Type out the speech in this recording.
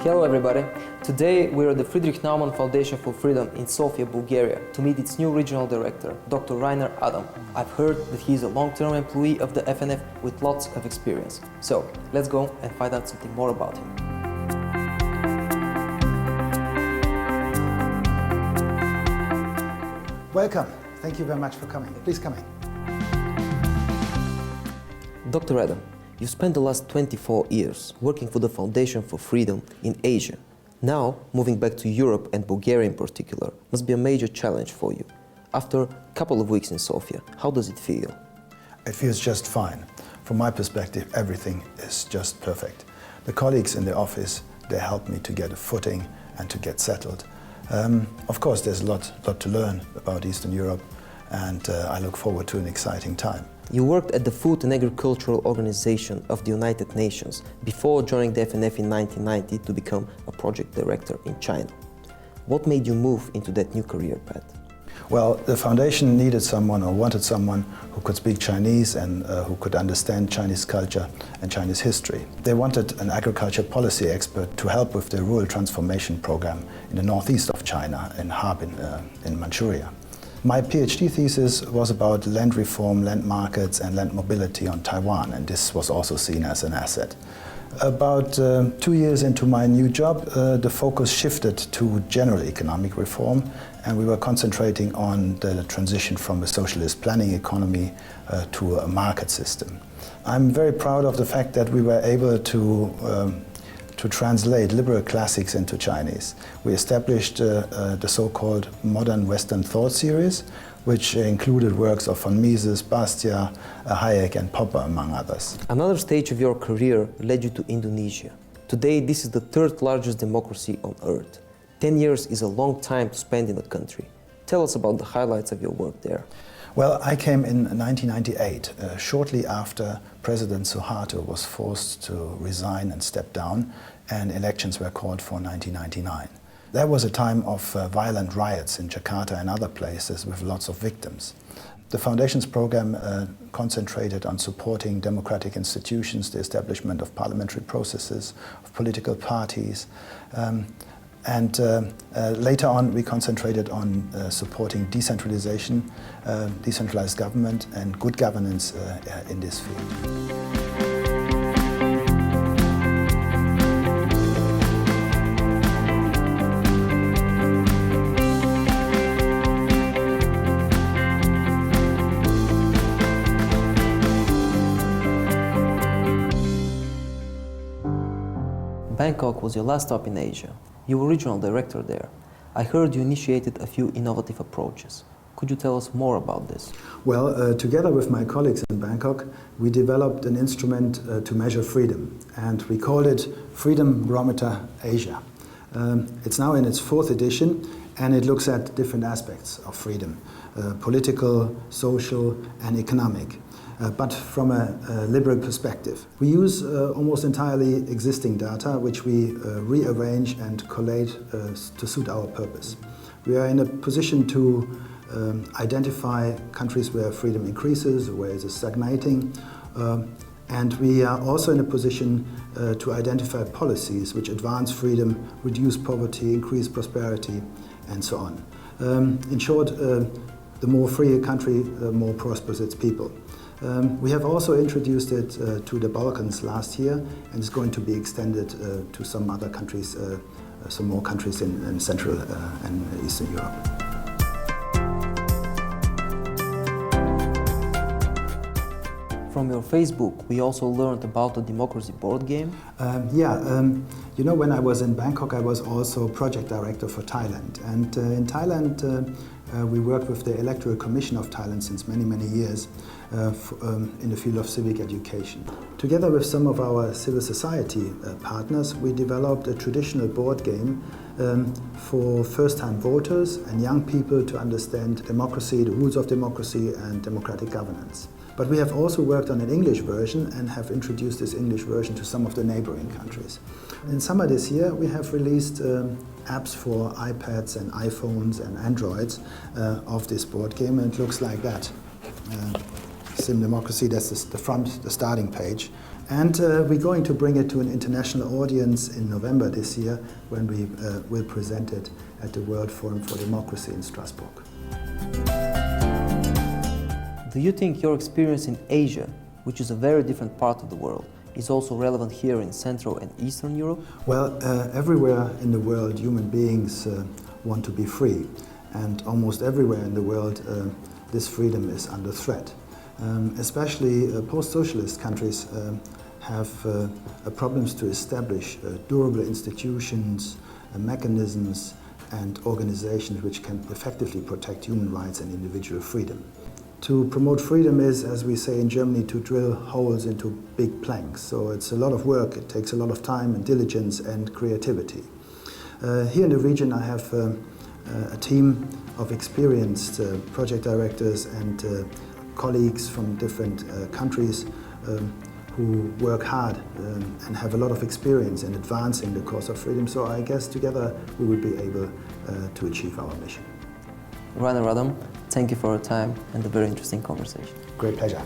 Hello everybody! Today we are at the Friedrich-Naumann Foundation for Freedom in Sofia, Bulgaria to meet its new regional director, Dr. Rainer Adam. I've heard that he is a long-term employee of the FNF with lots of experience. So let's go and find out something more about him. Welcome. Thank you very much for coming. Please come in. Dr. Adam, you spent the last 24 years working for the Foundation for Freedom in Asia. Now, moving back to Europe and Bulgaria in particular must be a major challenge for you. After a couple of weeks in Sofia, how does it feel? It feels just fine. From my perspective, everything is just perfect. The colleagues in the office, they helped me to get a footing and to get settled. Of course, there's a lot to learn about Eastern Europe, and I look forward to an exciting time. You worked at the Food and Agricultural Organization of the United Nations before joining the FNF in 1990 to become a project director in China. What made you move into that new career path? Well, the foundation needed someone or wanted someone who could speak Chinese and who could understand Chinese culture and Chinese history. They wanted an agriculture policy expert to help with the rural transformation program in the northeast of China, in Harbin, in Manchuria. My PhD thesis was about land reform, land markets and land mobility on Taiwan, and this was also seen as an asset. About 2 years into my new job, the focus shifted to general economic reform, and we were concentrating on the transition from a socialist planning economy to a market system. I'm very proud of the fact that we were able to translate liberal classics into Chinese. We established the so-called Modern Western Thought series, which included works of von Mises, Bastia, Hayek and Popper, among others. Another stage of your career led you to Indonesia. Today, this is the third largest democracy on earth. 10 years is a long time to spend in a country. Tell us about the highlights of your work there. Well, I came in 1998, shortly after President Suharto was forced to resign and step down, and elections were called for 1999. That was a time of violent riots in Jakarta and other places with lots of victims. The Foundation's program concentrated on supporting democratic institutions, the establishment of parliamentary processes, of political parties, and later on we concentrated on supporting decentralization, decentralized government and good governance in this field. Bangkok was your last stop in Asia. You were regional director there. I heard you initiated a few innovative approaches. Could you tell us more about this? Well, together with my colleagues in Bangkok, we developed an instrument to measure freedom, and we called it Freedom Barometer Asia. It's now in its 4th edition, and it looks at different aspects of freedom, political, social and economic. But from a liberal perspective. We use almost entirely existing data, which we rearrange and collate to suit our purpose. We are in a position to identify countries where freedom increases, where it is stagnating, and we are also in a position to identify policies which advance freedom, reduce poverty, increase prosperity, and so on. In short, the more free a country, the more prosperous its people. We have also introduced it to the Balkans last year, and it's going to be extended to some other countries, some more countries in Central and Eastern Europe. From your Facebook, we also learned about the democracy board game. You know, when I was in Bangkok, I was also project director for Thailand. And in Thailand, we worked with the Electoral Commission of Thailand since many years in the field of civic education. Together with some of our civil society partners, we developed a traditional board game for first-time voters and young people to understand democracy, the rules of democracy and democratic governance. But we have also worked on an English version and have introduced this English version to some of the neighboring countries. In summer this year, we have released apps for iPads and iPhones and Androids of this board game, and it looks like that. Sim Democracy, that's the front, the starting page. And we're going to bring it to an international audience in November this year when we will present it at the World Forum for Democracy in Strasbourg. Do you think your experience in Asia, which is a very different part of the world, is also relevant here in Central and Eastern Europe? Well, everywhere in the world human beings want to be free, and almost everywhere in the world this freedom is under threat. Especially post-socialist countries have problems to establish durable institutions, mechanisms and organizations which can effectively protect human rights and individual freedom. To promote freedom is, as we say in Germany, to drill holes into big planks. So it's a lot of work, it takes a lot of time and diligence and creativity. Here in the region I have a team of experienced project directors and colleagues from different countries who work hard and have a lot of experience in advancing the cause of freedom. So I guess together we will be able to achieve our mission. Rainer Adam, thank you for your time and a very interesting conversation. Great pleasure.